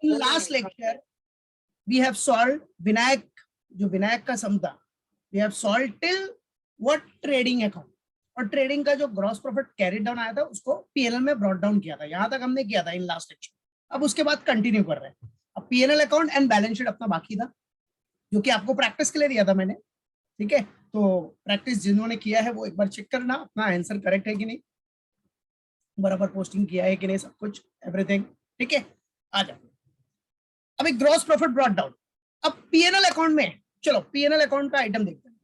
In last lecture, we have solved Vinayak, जो विनायक का सम था, we have solved till what trading account, और trading का जो ग्रॉस प्रॉफिट कैरी डाउन आया था उसको पीएनएल में ब्रॉट डाउन किया था. यहां तक हमने किया था इन लास्ट लेक्चर. अब उसके बाद कंटिन्यू कर रहे हैं. अब PNL account and balance sheet अपना बाकी था, जो कि आपको प्रैक्टिस के लिए दिया था मैंने. ठीक है, तो प्रैक्टिस जिन्होंने किया है वो एक बार चेक करना अपना आंसर करेक्ट है कि नहीं, बराबर पोस्टिंग किया है कि नहीं, सब कुछ एवरीथिंग. ठीक है, आ जाओ. अभी ग्रॉस प्रॉफिट ब्रॉट डाउन. अब पीएनएल अकाउंट में, चलो पीएनएल अकाउंट का आइटम देखते हैं.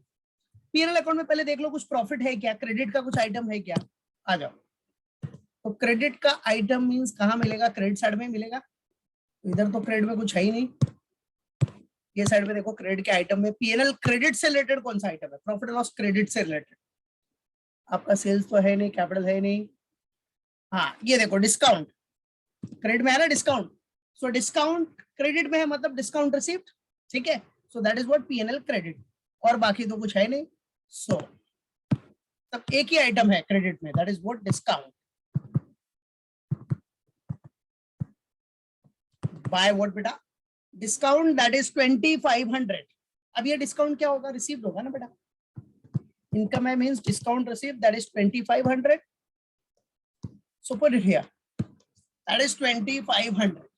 पीएनएल अकाउंट में पहले देख लो कुछ प्रॉफिट है क्या, क्रेडिट का कुछ आइटम है क्या. आ जाओ. तो क्रेडिट का आइटम मींस कहां मिलेगा, क्रेडिट साइड में मिलेगा. इधर तो क्रेडिट में कुछ है ही नहीं. ये साइड में देखो क्रेडिट के आइटम में पीएनएल क्रेडिट से रिलेटेड कौन सा आइटम है, प्रॉफिट एंड लॉस क्रेडिट से रिलेटेड. आपका सेल्स तो है नहीं, कैपिटल है नहीं. हाँ ये देखो डिस्काउंट क्रेडिट में है ना, डिस्काउंट. सो डिस्काउंट क्रेडिट में है मतलब डिस्काउंट रिसीव्ड. ठीक है, so that is what PNL credit. और बाकी तो कुछ है नहीं. सो तब एक ही आइटम है क्रेडिट में, that is what discount. By what बेटा, डिस्काउंट दैट इज 2500. अब ये डिस्काउंट क्या होगा, रिसीव्ड होगा ना बेटा. इनकम है means discount received that is 2500. So put it here, that is 2500.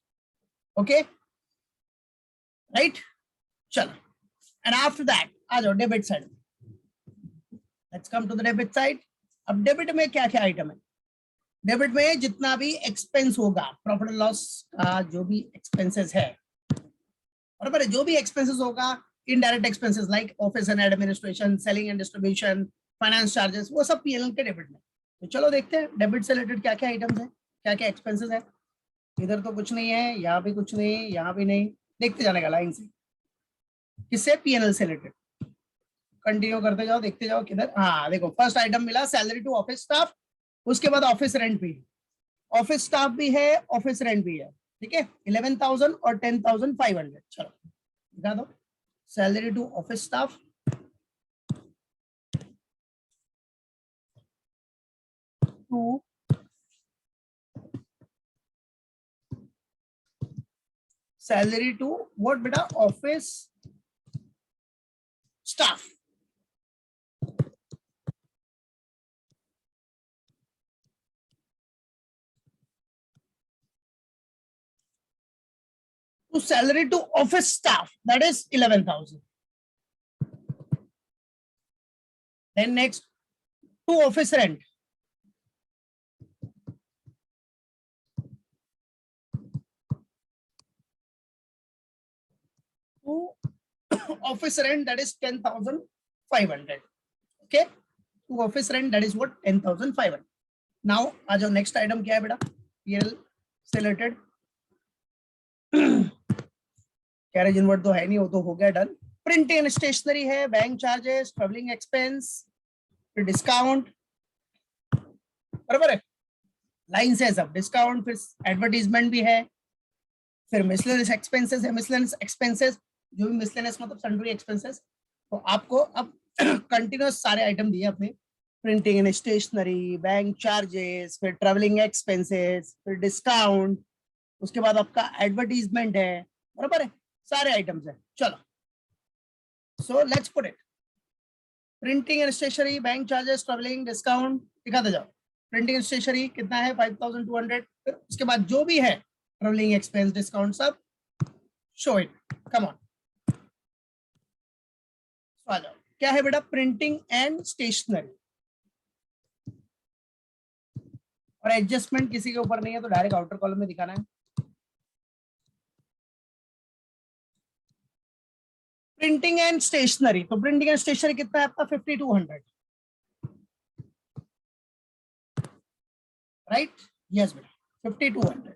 Okay right. चलो एंड आफ्टर दैट आ जाओ debit side. Let's come to the debit side. अब डेबिट में क्या क्या आइटम है. डेबिट में जितना भी एक्सपेंस होगा, प्रॉफिट एंड लॉस का जो भी एक्सपेंसेस है, बराबर है, जो भी एक्सपेंसेस होगा, indirect expenses like office and administration, selling and distribution, finance charges, वो सब पीएनएल के डेबिट में. तो चलो देखते हैं डेबिट से रिलेटेड क्या क्या आइटम्स है, क्या क्या एक्सपेंसेस है. इधर तो कुछ नहीं है, यहाँ भी कुछ नहीं, यहाँ भी नहीं. देखते जाने का लाइन से, किससे, पीएनएल से रिलेटेड. कंटिन्यू करते जाओ, देखते जाओ किधर. हाँ देखो फर्स्ट आइटम मिला सैलरी टू ऑफिस स्टाफ. उसके बाद ऑफिस रेंट भी, ऑफिस स्टाफ भी है, ऑफिस रेंट भी है. ठीक है, 11,000 और 10,500. चलो दिखा दो. Salary to office staff, to salary to what बेटा, office staff. to salary to office staff, that is 11,000. Then next to office rent, to office rent, that is 10,500. okay, to office rent, that is what, 10,500. now आ जाओ next item क्या है बेटा, PNL से related. Carriage inward तो है नहीं, वो तो हो गया डन. प्रिंटिंग एंड स्टेशनरी है, बैंक चार्जेस, ट्रेवलिंग एक्सपेंस, फिर डिस्काउंट, बराबर है, लाइन से सब डिस्काउंट, फिर एडवर्टीजमेंट भी है, फिर मिसलेनियस एक्सपेंसेस है. मिसलेनियस एक्सपेंसेस जो भी मिसलेनियस मतलब सन्ड्री एक्सपेंसेस. तो आपको अब कंटिन्यूस सारे आइटम दिए अपने, printing and stationery, bank charges, फिर ट्रेवलिंग एक्सपेंसेस, फिर डिस्काउंट, उसके बाद आपका एडवर्टीजमेंट है, बराबर है, सारे आइटम्स है. चलो so let's put it. Printing and stationery, bank charges, travelling, discount, दिखाते जाओ. प्रिंटिंग एंड स्टेशनरी कितना है, 5,200. फिर उसके बाद जो भी है ट्रेवलिंग एक्सपेंस, डिस्काउंट, सब शो इट. कम ऑन, आ जाओ. क्या है बेटा, प्रिंटिंग एंड स्टेशनरी. और एडजस्टमेंट किसी के ऊपर नहीं है तो डायरेक्ट आउटर कॉलम में दिखाना है. प्रिंटिंग एंड स्टेशनरी, तो प्रिंटिंग एंड स्टेशनरी कितना है आपका, 5,200. राइट, यस बेटा 5,200.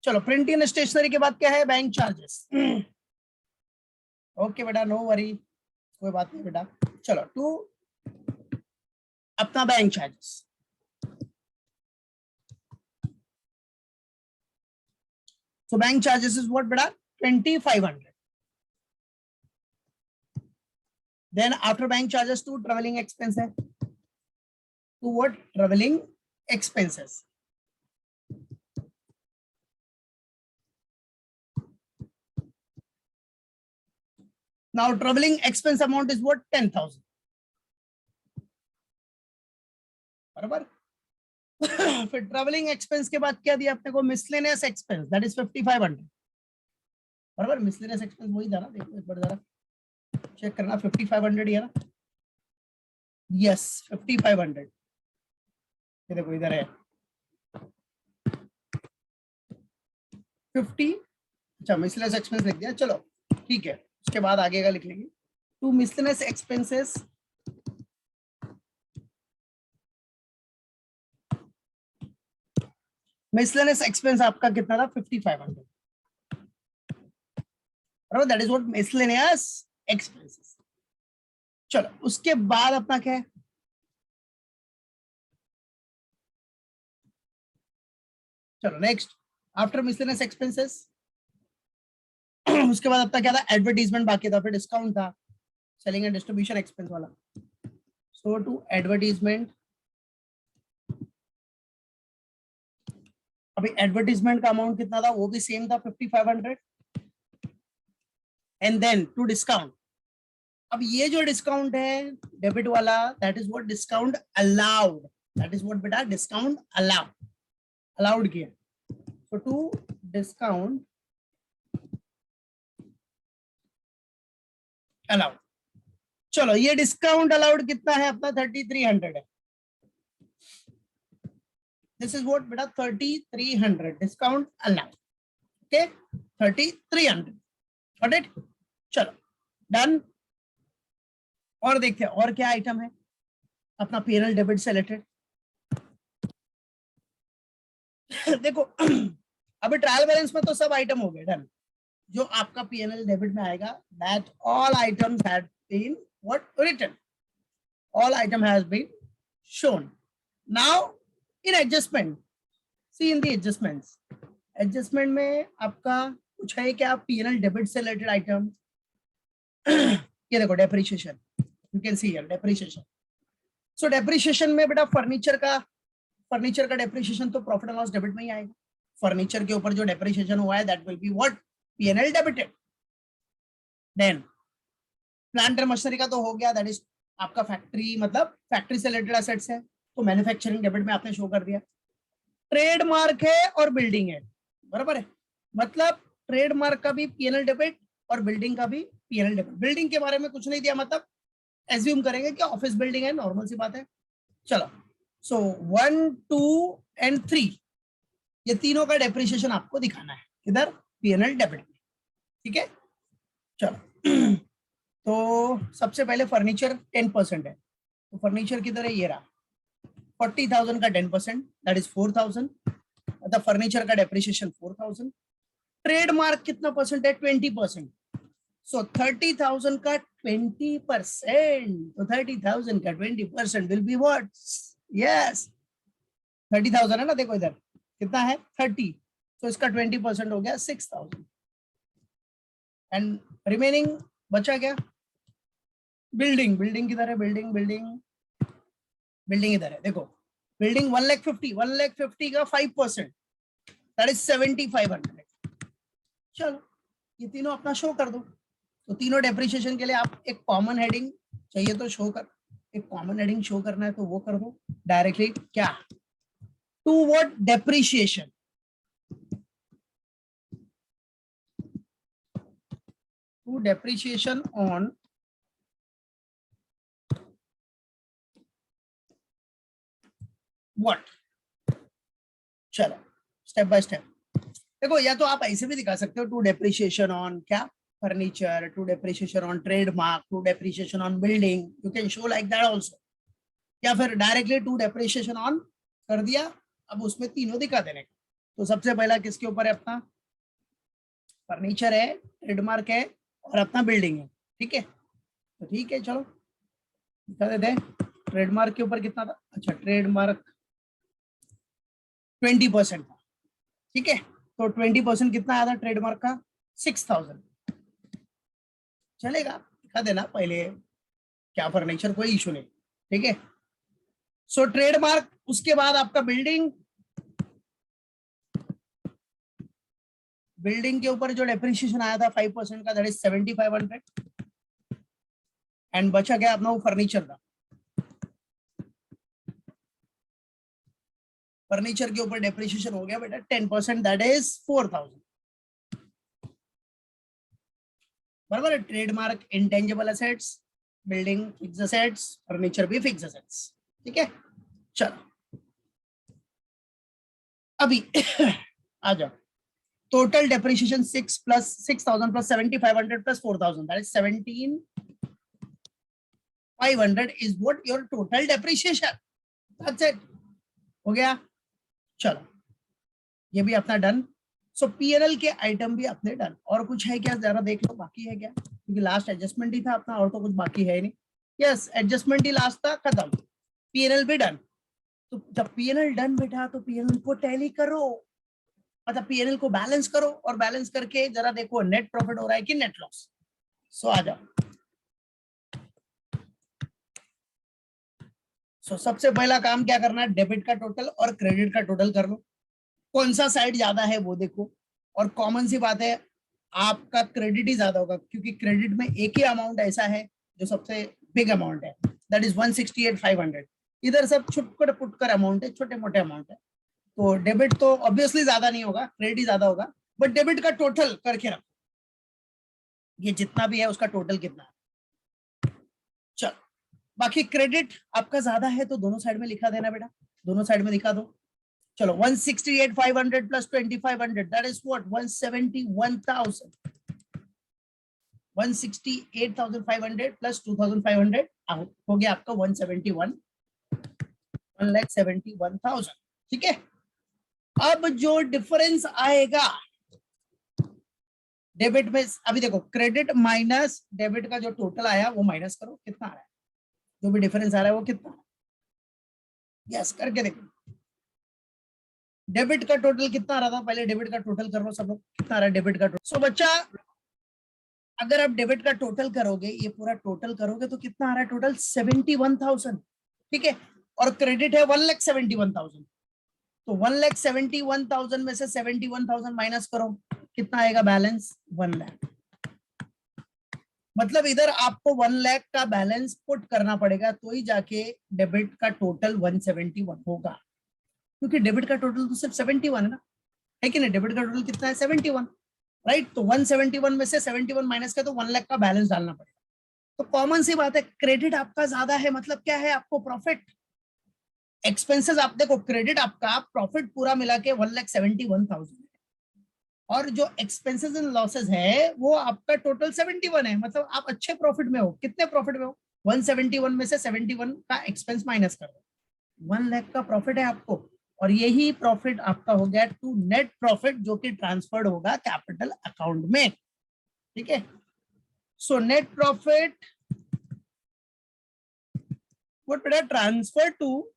चलो प्रिंटिंग एंड स्टेशनरी के बाद क्या है, बैंक चार्जेस. ओके बेटा, नो वरी, कोई बात नहीं बेटा. चलो टू अपना bank charges. So bank charges is what beta, 2,500. Then after bank charges to traveling expenses, to what, traveling expenses. Now travelling expense amount is what 10,000 बराबर। फिर travelling expense के बाद क्या दिया अपने को, मिसलेनियस एक्सपेंस दैट इज 5500 बराबर। Miscellaneous expense वही था ना, देखो एक बार जरा चेक करना, 5500 ही है ना, यस 5500, ये देखो इधर है 50, अच्छा मिसलेनियस एक्सपेंस लिख दिया, चलो ठीक है, उसके बाद आगे का लिख लेंगे। To miscellaneous expenses miscellaneous expense आपका कितना था 5500 बराबर, that is what miscellaneous expenses. चलो उसके बाद अपना क्या है, चलो नेक्स्ट आफ्टर मिसलेनियस एक्सपेंसेस उसके बाद अपना क्या था, एडवर्टीजमेंट बाकी था, फिर डिस्काउंट था, सेलिंग एंड डिस्ट्रीब्यूशन एक्सपेंस वाला। सो टू एडवर्टीजमेंट, अभी एडवर्टीजमेंट का अमाउंट कितना था, वो भी सेम था 5500, एंड देन टू डिस्काउंट, अब ये जो डिस्काउंट है डेबिट वाला, that is what discount allowed, that is what बेटा डिस्काउंट अलाउड, अलाउड किया। सो टू डिस्काउंट अलाउड, चलो ये डिस्काउंट अलाउड कितना है अपना 3300 है, दिस इज व्हाट बेटा 3300 discount allowed, okay 3300, got it. चलो डन, और देखते हैं और क्या आइटम है अपना पीएनएल डेबिट से रिलेटेड। देखो अभी ट्रायल बैलेंस में तो सब आइटम हो गए डन, जो आपका पीएनएल डेबिट में आएगा, that all items have been what written, all item has been shown. Now in adjustment, see in the adjustments, adjustment में आपका कुछ है क्या पीएनएल डेबिट से रिलेटेड आइटम, ये देखो depreciation, you can see here depreciation. So depreciation में बेटा फर्नीचर का डेप्रिसिएशन तो प्रॉफिट एंड लॉस डेबिट में ही आएगा, फर्नीचर के ऊपर जो डेप्रिसिएशन हुआ है that will be what PNL debited. Then plant and machinery का तो हो गया, दैट इज आपका फैक्ट्री, मतलब फैक्ट्री से रिलेटेड एसेट्स है, तो मैन्युफैक्चरिंग डेबिट में आपने शो कर दिया। ट्रेडमार्क है और बिल्डिंग है, बराबर है, मतलब ट्रेडमार्क का भी पीएनएल डेबिट और बिल्डिंग का भी पीएनएल डेबिट। बिल्डिंग के बारे में कुछ नहीं दिया, मतलब एज्यूम करेंगे कि ऑफिस बिल्डिंग है, नॉर्मल सी बात है। चलो सो 1 2 एंड 3 ये तीनों का डेप्रिसिएशन आपको दिखाना है किधर, पीएनएल डेबिट में, ठीक है। चलो तो सबसे पहले फर्नीचर 10% है, तो फर्नीचर किधर है, ये रहा 40,000 का 10% दैट इज 4,000, मतलब फर्नीचर का डेप्रिसिएशन 4,000। ट्रेडमार्क कितना परसेंट है, 20%, सो 30,000 का 20%, तो 30,000 का 20% विल बी व्हाट, यस 30,000 है ना, देखो इधर कितना है 30, तो इसका 20% हो गया 6,000, एंड रिमेनिंग बचा क्या, बिल्डिंग किधर है, बिल्डिंग इधर है, देखो बिल्डिंग 1,50,000 का 5% दैट इज 7,500। चलो ये तीनों अपना शो कर दो, तो तीनों डेप्रिसिएशन के लिए आप एक कॉमन हेडिंग चाहिए तो शो कर, एक कॉमन हेडिंग शो करना है तो वो कर दो डायरेक्टली, क्या to what depreciation, to depreciation on what. चलो स्टेप बाय स्टेप देखो, या तो आप ऐसे भी दिखा सकते हो, टू डेप्रिसिएशन ऑन क्या furniture, to depreciation on trademark, to depreciation on building, you can show like that also, या फिर डायरेक्टली टू डेप्रिसिएशन ऑन कर दिया, अब उसमें तीनों दिखा देने का। तो सबसे पहला किसके ऊपर है, अपना फर्नीचर है, ट्रेडमार्क है और अपना बिल्डिंग है, ठीक है, तो ठीक है चलो दिखा देते हैं। ट्रेडमार्क के ऊपर कितना था, अच्छा ट्रेडमार्क 20% था, ठीक है, तो 20% कितना आया था ट्रेडमार्क का, 6,000, चलेगा दिखा देना पहले, क्या फर्नीचर कोई इशू नहीं, ठीक है। सो ट्रेडमार्क, उसके बाद आपका बिल्डिंग के ऊपर जो डेप्रिसिएशन आया था 5% का, दैट इज 7,500, एंड बचा गया अपना वो फर्नीचर का। फर्नीचर के ऊपर डेप्रिसिएशन हो गया बेटा 10%, दैट इज 4000। बराबर है। Trademark intangible assets, building fix assets, furniture भी फिक्स एसेट्स। ठीक है, चलो अभी आ जाओ। Total depreciation 6 plus 6000 plus 7500 plus 4000, that is 17500 is what your total depreciation. That's it, हो गया। चलो ये भी अपना डन। सो पीएनएल के आइटम भी अपने डन। और कुछ है क्या, जरा देख लो बाकी है क्या, क्योंकि लास्ट एडजस्टमेंट ही था अपना, और तो कुछ बाकी है ही नहीं। यस, एडजस्टमेंट ही लास्ट था, खत्म। पीएनएल भी डन। तो जब पीएनएल डन बेटा तो पीएनएल को टैली करो, मतलब पीएनएल को बैलेंस करो, और बैलेंस करके जरा देखो नेट प्रॉफिट हो रहा है कि नेट लॉस। सो आ जाओ। सो सबसे पहला काम क्या करना है, डेबिट का टोटल और क्रेडिट का टोटल कर लो। कौन सा साइड ज्यादा है वो देखो, और कॉमन सी बात है आपका क्रेडिट ही ज्यादा होगा, क्योंकि क्रेडिट में एक ही अमाउंट ऐसा है जो सबसे बिग अमाउंट है, दैट इज 168,500। इधर सब छुटकर पुटकर अमाउंट है, छोटे मोटे अमाउंट है। तो डेबिट तो ऑब्वियसली ज्यादा नहीं होगा, क्रेडिट ही ज्यादा होगा, बट डेबिट का टोटल करके रखो, ये जितना भी है उसका टोटल कितना है। चलो बाकी क्रेडिट आपका ज्यादा है तो दोनों साइड में लिखा देना बेटा, दोनों साइड में दिखा दो। चलो 168,500 plus 2,500, that is what 171,000। 168,500 plus 2,500 हो गया आपका 171, 1,71,000। ठीक है, अब जो डिफरेंस आएगा डेबिट में, अभी देखो क्रेडिट माइनस डेबिट का जो टोटल आया वो माइनस करो, कितना आ रहा है, जो भी डिफरेंस आ रहा है वो कितना। यस, करके देखो डेबिट का टोटल कितना आ रहा था, पहले डेबिट का टोटल कर लो सब लोग, कितना आ रहा है डेबिट का टोटल। सो बच्चा अगर आप डेबिट का टोटल करोगे, ये पूरा टोटल करोगे तो कितना आ रहा है टोटल 71,000। ठीक है, और क्रेडिट है 1,71,000। तो 1,71,000 में से 71,000 माइनस करो, कितना आएगा बैलेंस 1 लाख। मतलब इधर आपको 1 लाख का बैलेंस पुट करना पड़ेगा तो ही जाके डेबिट का टोटल 171 होगा, क्योंकि डेबिट का टोटल तो सिर्फ 71 है कि नहीं, डेबिट का टोटल कितना है 71, राइट। तो 171 में से 71 माइनस का तो 1 लाख का बैलेंस डालना पड़ेगा। तो कॉमन सी बात है, क्रेडिट आपका ज्यादा है मतलब क्या है, आपको प्रॉफिट, एक्सपेंसेस आप देखो, क्रेडिट आपका प्रॉफिट पूरा मिला के 1,71,000 है, और जो एक्सपेंसेस एंड लॉसेस है वो आपका टोटल 71 है, मतलब आप अच्छे प्रॉफिट में हो। कितने प्रॉफिट में हो, 171 में से 71 का एक्सपेंस माइनस कर दो, 1 लाख का प्रॉफिट है आपको, और यही प्रॉफिट आपका हो गया टू नेट प्रॉफिट, जो कि ट्रांसफर्ड होगा कैपिटल अकाउंट में। ठीक है, सो नेट प्रॉफिट व्हाट बेटा transfer to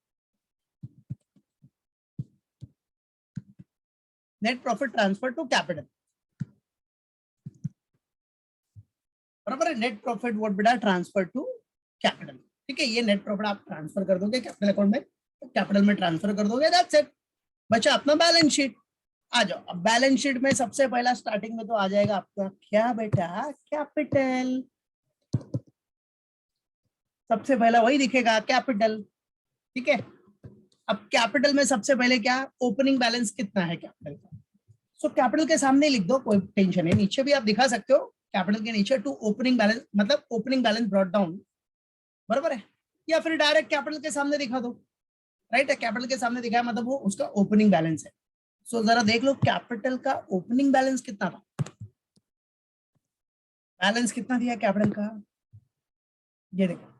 net profit, transfer to capital, बराबर है। नेट प्रॉफिट व्हाट बेटा ट्रांसफर टू कैपिटल। ठीक है, ये नेट प्रॉफिट आप ट्रांसफर कर दोगे कैपिटल अकाउंट में, कैपिटल में ट्रांसफर कर दोगे, दैट्स इट। बचा अपना बैलेंस शीट। आ जाओ, अब बैलेंस शीट में सबसे पहला स्टार्टिंग में तो आ जाएगा आपका क्या बेटा, कैपिटल। सबसे पहला वही दिखेगा, कैपिटल। ठीक है, अब कैपिटल में सबसे पहले क्या, ओपनिंग बैलेंस कितना है कैपिटल का। सो कैपिटल के सामने लिख दो, कोई टेंशन है, नीचे भी आप दिखा सकते हो, कैपिटल के नीचे टू ओपनिंग बैलेंस, मतलब ओपनिंग बैलेंस ब्रॉट डाउन, बराबर है। या फिर डायरेक्ट कैपिटल के सामने दिखा दो, राइट है, कैपिटल के सामने दिखाया मतलब वो उसका ओपनिंग बैलेंस है। सो जरा देख लो कैपिटल का ओपनिंग बैलेंस कितना था, बैलेंस कितना दिया कैपिटल का, ये देखो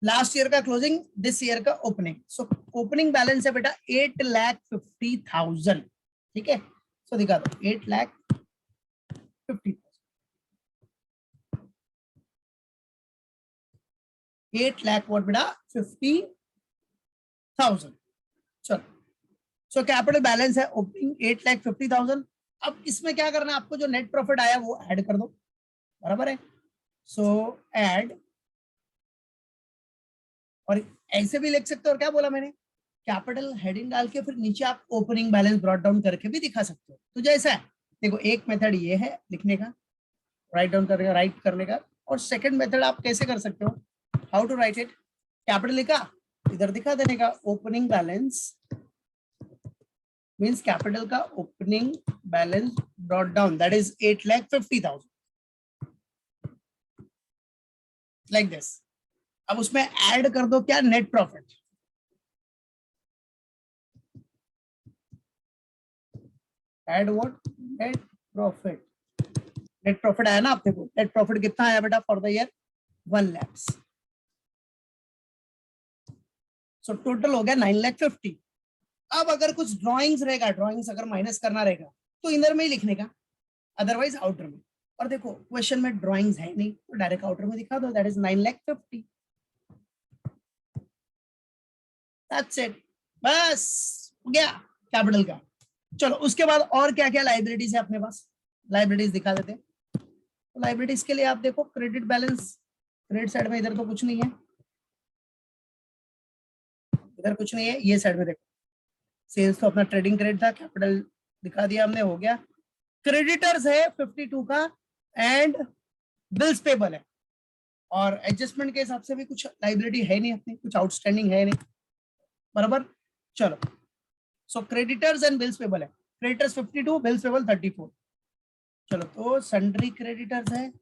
लास्ट ईयर का क्लोजिंग, दिस ईयर का ओपनिंग। सो ओपनिंग बैलेंस है बेटा 8,50,000। ठीक है, सो दिखा दो 8,50,000, 8 लाख वॉट बेटा 50,000। चलो, सो कैपिटल बैलेंस है ओपनिंग 8,50,000। अब इसमें क्या करना है आपको, जो नेट प्रॉफिट आया वो ऐड कर दो, बराबर है। सो ऐड, और ऐसे भी लिख सकते हो, और क्या बोला मैंने, कैपिटल हेडिंग डाल के फिर नीचे आप ओपनिंग बैलेंस ब्रॉट डाउन करके भी दिखा सकते हो। तो जैसा है देखो, एक मेथड ये है लिखने का, राइट डाउन करने का, राइट करने का, और सेकंड मेथड आप कैसे कर सकते हो, how to write it, capital लिखा, इधर दिखा देने का ओपनिंग बैलेंस मींस कैपिटल का opening balance brought down that is 8,50,000 like this. अब उसमें ऐड कर दो क्या, net profit, add what, net profit. Net profit आया ना आपके को, नेट प्रॉफिट कितना आया बेटा for the year 1 lakh. So total हो गया 9,50,000। अब अगर कुछ ड्राइंग्स रहेगा, ड्राइंग्स अगर माइनस करना रहेगा तो इधर में ही लिखने का, अदरवाइज आउटर में। और देखो क्वेश्चन में ड्राइंग्स है नहीं तो डायरेक्ट आउटर में दिखा दो, दैट इज 9,50,000। दैट्स इट, बस हो गया कैपिटल का। चलो उसके बाद और क्या क्या लाइबिलिटीज है अपने पास, लाइबिलिटीज दिखा देते हैं। तो लाइबिलिटीज के लिए आप देखो क्रेडिट बैलेंस, क्रेडिट साइड में इधर तो कुछ नहीं है, इधर कुछ नहीं है, ये साइड में देखो सेल्स तो अपना ट्रेडिंग क्रेडिट था, कैपिटल दिखा दिया हमने, हो गया। क्रेडिटर्स है 52 का एंड बिल्स पेबल है, और एडजस्टमेंट के हिसाब से भी कुछ लाइबिलिटी है नहीं अपनी, कुछ आउटस्टैंडिंग है नहीं, बराबर। चलो so creditors and bills payable है, क्रेडिटर्स 52, बिल्स पेबल 34। चलो तो सन्ड्री क्रेडिटर्स है,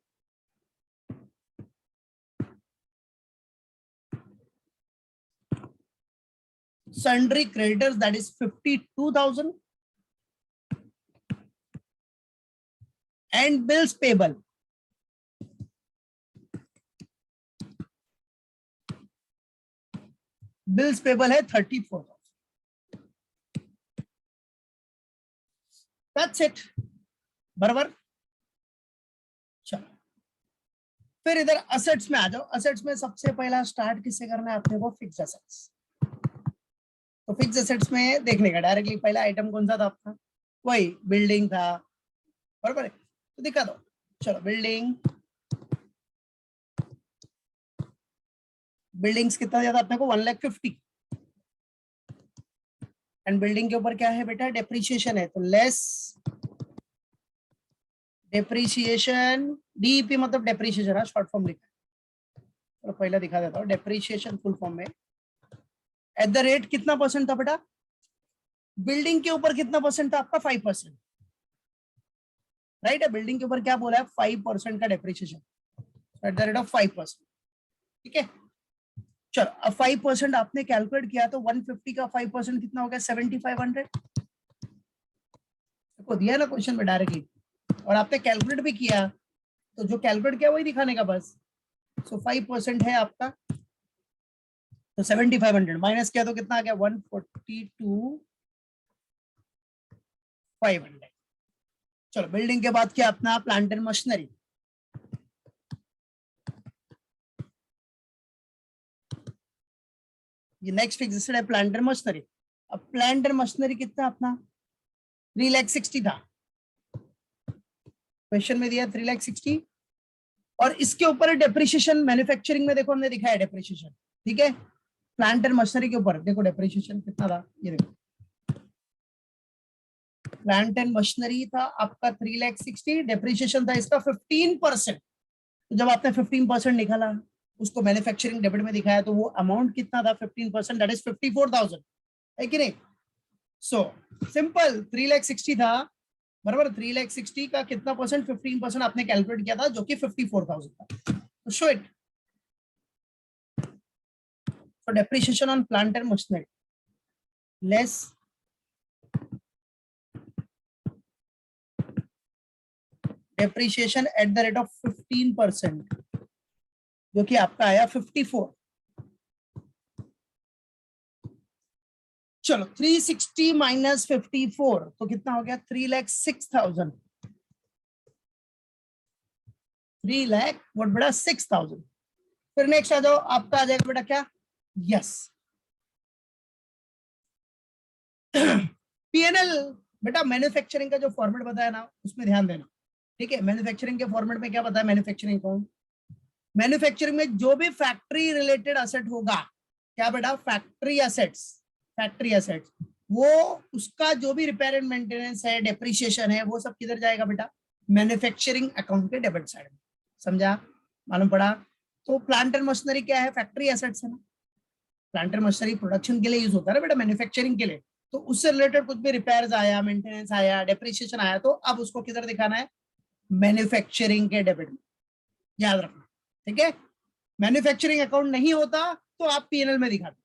sundry creditors that is 52,000 and bills payable है 34,000। That's it, बराबर। चलो फिर इधर असेट्स में आ जाओ। असेट्स में सबसे पहला स्टार्ट किससे करना है अपने को, फिक्स असेट्स। तो फिक्स एसेट्स में देखने का डायरेक्टली पहला आइटम कौन सा था आपका, वही बिल्डिंग था, बराबर है, तो दिखा दो। चलो बिल्डिंग्स कितना दिया था अपने को 1,50,000 एंड बिल्डिंग के ऊपर क्या है बेटा, डेप्रिसिएशन है, तो लेस डेप्रिसिएशन, डीईपी मतलब डेप्रिसिएशन, शॉर्ट फॉर्म लिखा है। तो पहला दिखा देता हूँ डेप्रिसिएशन फुल फॉर्म में, एट द रेट कितना परसेंट था बेटा, बिल्डिंग के ऊपर कितना परसेंट था आपका, 5%, राइट है। बिल्डिंग के ऊपर क्या बोला है, 5% का depreciation at the rate of 5%, ठीक है। चलो अब 5% आपने कैलकुलेट किया तो 150 का 5% कितना हो गया, 7,500 को दिया ना क्वेश्चन में डायरेक्टली, और आपने कैलकुलेट भी किया, तो जो कैलकुलेट किया वही दिखाने का बस। सो 5% है आपका, तो 7,500 माइनस किया तो कितना आ गया, 142,500। चलो बिल्डिंग के बाद क्या अपना प्लांट एंड मशीनरी, ये नेक्स्ट फिक्स्ड है प्लांट एंड मशीनरी। अब प्लांट एंड मशीनरी कितना अपना 3,60,000 था, क्वेश्चन में दिया 3,60,000, और इसके ऊपर डेप्रिसिएशन मैन्युफैक्चरिंग में देखो हमने दिखाया डेप्रिसिएशन, ठीक है। प्लांट एंड मशीनरी के ऊपर देखो डेप्रिसिएशन कितना था, ये देखो प्लांट एंड मशीनरी था आपका 3,60,000, डेप्रिसिएशन था इसका 15%। तो जब आपने 15% निकाला उसको मैन्युफैक्चरिंग डेबिट में दिखाया तो वो अमाउंट कितना था 15%, दैट इज 54,000, है कि नहीं। सो सिंपल 3,60,000 था, बराबर। 3,60,000 का कितना परसेंट, 15% आपने कैलकुलेट किया था जो कि 54,000 था। तो show it, so depreciation on plant and machinery less depreciation at the rate of 15%, जो कि आपका आया 54। चलो 360 माइनस 54 तो कितना हो गया, 3,06,000, 3,00,000 व्हाट बेटा 6,000। फिर नेक्स्ट आ जाओ, आपका आ जाएगा बेटा क्या, यस पीएनएल। बेटा मैन्युफैक्चरिंग का जो फॉर्मेट बताया ना उसमें ध्यान देना, ठीक है। मैन्युफैक्चरिंग के फॉर्मेट में क्या बताया, मैन्युफैक्चरिंग कौन, मैन्युफैक्चरिंग में जो भी फैक्ट्री रिलेटेड असेट होगा, क्या बेटा फैक्ट्री असेट्स, फैक्ट्री असेट्स, वो उसका जो भी रिपेयर एंड मेंटेनेंस है, डेप्रिसिएशन है, वो सब किधर जाएगा बेटा, मैन्युफैक्चरिंग अकाउंट के डेबिट साइड में, समझा। मालूम पड़ा। तो प्लांट एंड मशीनरी क्या है, फैक्ट्री एसेट्स है ना। प्लांट एंड मशीनरी प्रोडक्शन के लिए यूज होता है ना बेटा, मैन्युफैक्चरिंग के लिए। तो उससे रिलेटेड कुछ भी रिपेयर्स आया, मेंटेनेंस आया, डेप्रिसिएशन आया, तो अब उसको किधर दिखाना है, मैन्युफैक्चरिंग के डेबिट में, याद रखना। ठीक है, मैन्युफैक्चरिंग अकाउंट नहीं होता तो आप पीएनएल में दिखाते,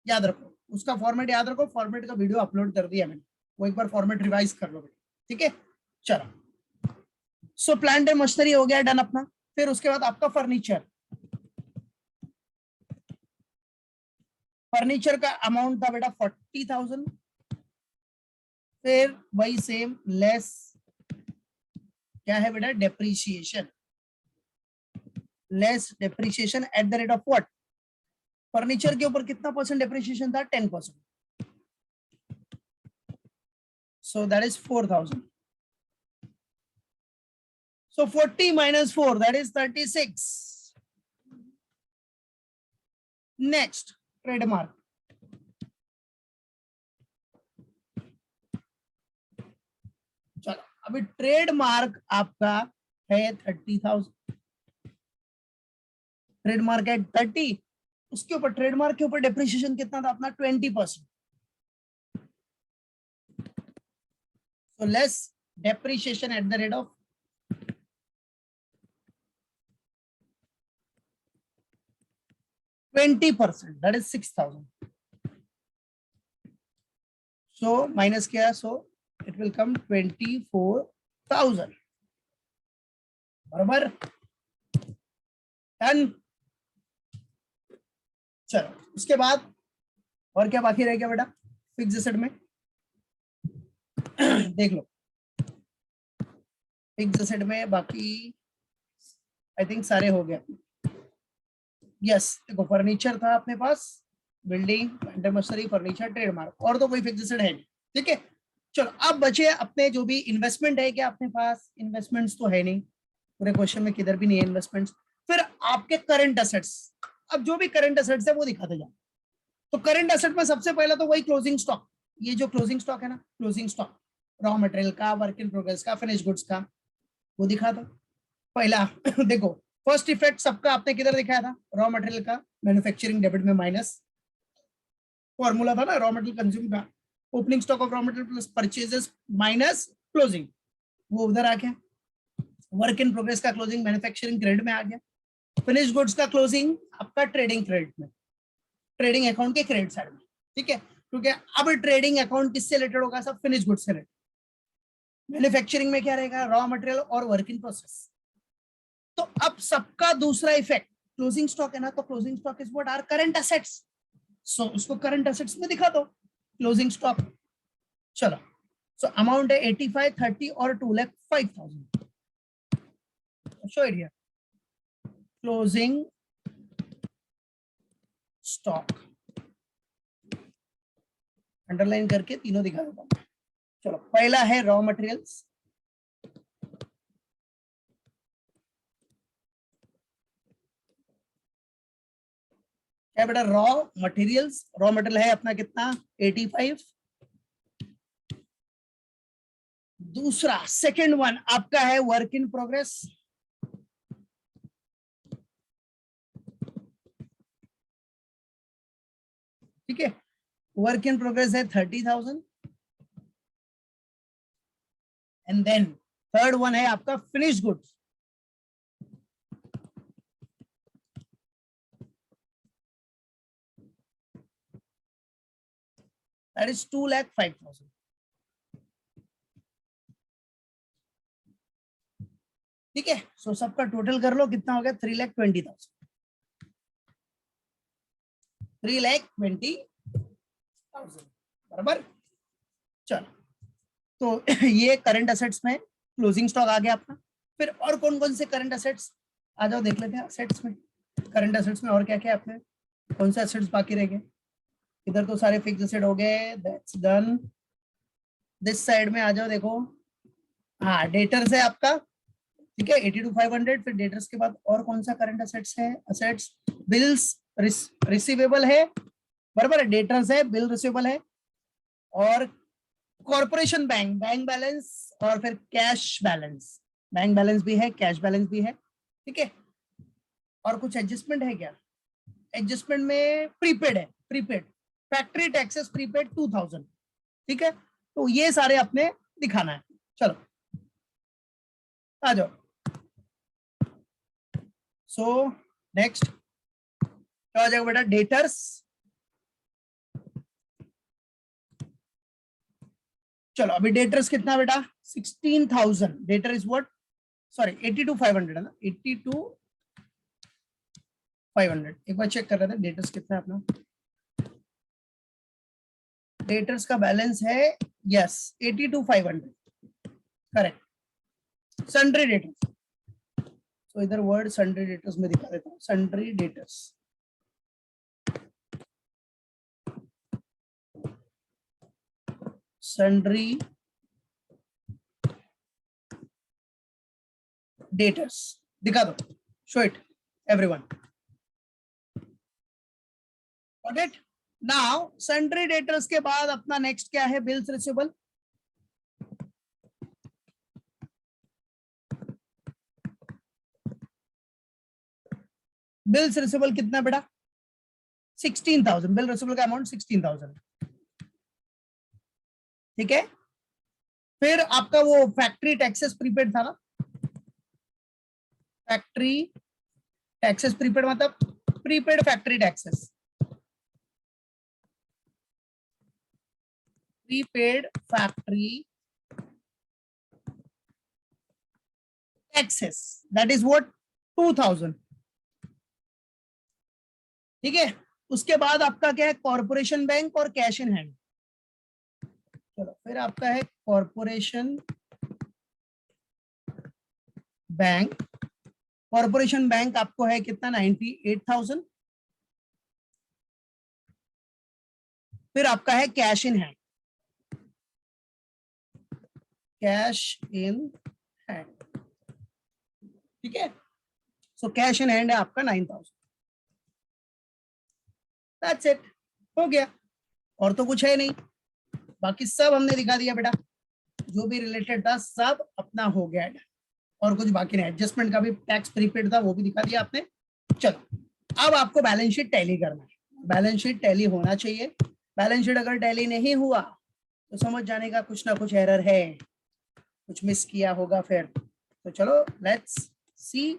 याद रखो उसका फॉर्मेट, याद रखो फॉर्मेट का वीडियो अपलोड कर दिया मैंने, वो एक बार फॉर्मेट रिवाइज कर लो। ठीक है, चलो। सो प्लांट एंड मशीनरी हो गया डन अपना। फिर उसके बाद आपका फर्नीचर, फर्नीचर का अमाउंट था बेटा 40,000। फिर वही सेम लेस क्या है बेटा, depreciation, less depreciation at the rate of what, furniture के ऊपर कितना परसेंट डेप्रीशिएशन था, 10%। So that is 4,000। So 40 minus 4, that is 36. Next, trademark. चलो अभी ट्रेडमार्क आपका है 30,000, ट्रेडमार्क है 30, उसके ऊपर ट्रेडमार्क के ऊपर डेप्रिसिएशन कितना था अपना, 20%। So less depreciation at the rate of 20%, that is 6,000. So minus क्या, so it will come 24,000, बराबर डन। चलो उसके बाद और क्या बाकी रह गया बेटा, फिक्स एसेट में देख लो, फिक्स एसेट में बाकी आई थिंक सारे हो गए। यस देखो, फर्नीचर था अपने पास, बिल्डिंग, मशीनरी, फर्नीचर, ट्रेडमार्क, और तो कोई फिक्स एसेट है नहीं। ठीक है, चलो अब बचे अपने जो भी इन्वेस्टमेंट है, क्या अपने पास इन्वेस्टमेंट्स तो है नहीं, पूरे क्वेश्चन में किधर भी नहीं है इन्वेस्टमेंट्स। फिर आपके करंट एसेट्स, अब जो भी करंट एसेट्स है वो दिखाते जाओ। तो करंट एसेट में सबसे पहला तो वही क्लोजिंग स्टॉक, ये जो क्लोजिंग स्टॉक है ना, क्लोजिंग स्टॉक रॉ मटेरियल का, वर्क इन प्रोग्रेस का, फिनिश गुड्स का, वो दिखा दो पहला। देखो फर्स्ट इफेक्ट सबका आपने किधर दिखाया था, रॉ मटेरियल का मैन्युफैक्चरिंग डेबिट में माइनस, फॉर्मूला था ना रॉ मटेरियल कंज्यूम का, opening stock of raw material plus purchases minus closing, वो उधर आ गया। वर्क इन प्रोग्रेस का क्लोजिंग मैन्युफैक्चरिंग क्रेडिट में आ गया। फिनिश गुड्स का क्लोजिंग आपका ट्रेडिंग क्रेडिट में, ट्रेडिंग अकाउंट के क्रेडिट साइड में। ठीक है, क्योंकि अब ट्रेडिंग अकाउंट किससे रिलेटेड होगा, सब फिनिश गुड्स से रिलेटेड। मैन्युफैक्चरिंग में क्या रहेगा, रॉ मटेरियल और वर्क इन प्रोसेस। तो अब सबका दूसरा इफेक्ट, क्लोजिंग स्टॉक है ना, तो closing stock is what, are current assets. So उसको करंट एसेट्स में दिखा दो क्लोजिंग स्टॉक। चलो सो अमाउंट है 85, 30 और 2,05,000। Show it here, closing stock underline करके तीनों दिखा देता हूं। चलो पहला है रॉ मटेरियल्स, क्या बेटा, रॉ मटेरियल्स, रॉ मटेरियल है अपना कितना 85। दूसरा सेकंड वन आपका है वर्क इन प्रोग्रेस, ठीक है, वर्क इन प्रोग्रेस है 30,000। एंड देन थर्ड वन है आपका फिनिश गुड्स, दैट इज 2,05,000। ठीक है, सो सबका टोटल कर लो कितना हो गया, 3,20,000, 3,20,000, बराबर। चलो तो ये करंट एसेट्स में क्लोजिंग स्टॉक आ गया अपना। फिर और कौन कौन से करंट एसेट्स, आ जाओ देख लेते हैं एसेट्स में, करंट एसेट्स में और क्या क्या अपने, कौन से एसेट्स बाकी रह गए। इधर तो सारे फिक्स एसेट हो गए, दैट्स डन। दिस साइड में आ जाओ, देखो हाँ डेटर्स है आपका, ठीक है 82,500। फिर डेटर्स के बाद और कौन सा करंट एसेट्स है, एसेट्स बिल्स रिसीवेबल है, बराबर, डेटर्स है, बिल रिसीवेबल है, और कॉर्पोरेशन बैंक, बैंक बैलेंस, और फिर कैश बैलेंस, बैंक बैलेंस भी है, कैश बैलेंस भी है। ठीक है, और कुछ एडजस्टमेंट है क्या? एडजस्टमेंट में प्रीपेड है, प्रीपेड फैक्ट्री टैक्सेस प्रीपेड 2000, ठीक है। तो ये सारे अपने दिखाना है। चलो आ जाओ। सो नेक्स्ट क्या हो जाएगा बेटा? डेटर्स। चलो अभी डेटर्स कितना बेटा? 16,000। Debtor is what? सॉरी 82,500 है ना, 82,500। एक बार चेक कर रहे थे डेटर्स कितना है अपना। डेटर्स का बैलेंस है यस 82,500, करेक्ट। सन्ड्री डेटर्स, तो इधर वर्ड सन्ड्री डेटर्स में दिखा देता हूँ। सन्ड्री डेटर्स, सन्ड्री डेटर्स दिखा दो, show it everyone. Got it? Now sundry debtors के बाद अपना नेक्स्ट क्या है? Bills receivable. बिल्स रिसीवेबल कितना बेटा? 16,000। बिल रिसीवेबल का अमाउंट 16,000, ठीक है। फिर आपका वो फैक्ट्री टैक्सेस प्रीपेड था ना, फैक्ट्री टैक्सेस प्रीपेड मतलब prepaid factory taxes, prepaid factory taxes, that is what? 2000, ठीक है। उसके बाद आपका क्या है? कॉर्पोरेशन बैंक और कैश इन हैंड। चलो फिर आपका है कॉर्पोरेशन बैंक। कॉर्पोरेशन बैंक आपको है कितना? 98,000। फिर आपका है cash in hand, cash in hand, ठीक है। सो कैश इन हैंड है आपका 9,000। दैट्स इट, हो गया। और तो कुछ है नहीं, बाकी सब हमने दिखा दिया बेटा, जो भी रिलेटेड था सब अपना हो गया है। और कुछ बाकी नहीं। एडजस्टमेंट का भी टैक्स प्रीपेड था, वो भी दिखा दिया आपने। चलो अब आपको बैलेंस शीट टैली करना है। बैलेंस शीट टैली होना चाहिए। बैलेंस शीट अगर टैली नहीं हुआ तो समझ जाने का कुछ ना कुछ एरर है, कुछ मिस किया होगा फिर। तो चलो let's see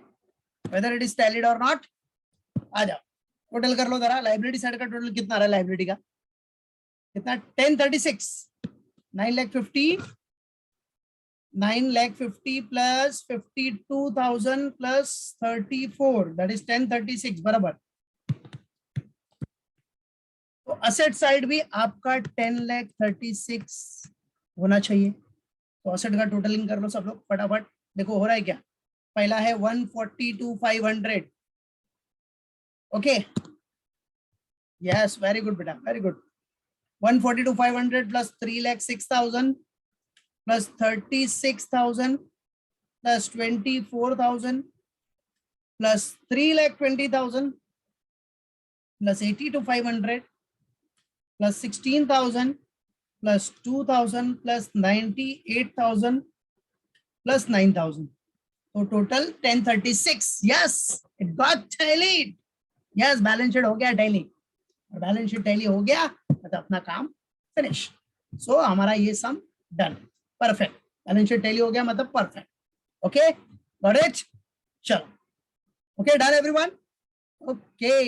whether it is tallied और नॉट। आ जाओ टोटल कर लो जरा। लाइबिलिटी साइड का टोटल कितना आ रहा है? लाइबिलिटी का कितना? 1036, 9,50,000, 9,50,000 प्लस 52,000 प्लस 34, दैट इज 1036 बराबर। तो असेट साइड भी आपका 10,36,000 होना चाहिए। तो असेट का टोटलिंग कर लो सब लोग फटाफट। देखो हो रहा है क्या? पहला है 142,500, ओके यस वेरी गुड बेटा, very good. 142,500 plus 3,06,000 plus 36,000 plus 24,000 plus 3,20,000 plus 82,500 plus 16,000 plus 2,000 plus 98,000 plus 9,000। तो total 1036। Yes it got tallied. Yes balance sheet हो गया टैली। और बैलेंस शीट टैली हो गया मतलब अपना काम फिनिश। सो हमारा ये sum done, perfect. Balance sheet tally हो गया मतलब परफेक्ट, ओके गॉट इट। चलो ओके डन एवरीवन, ओके।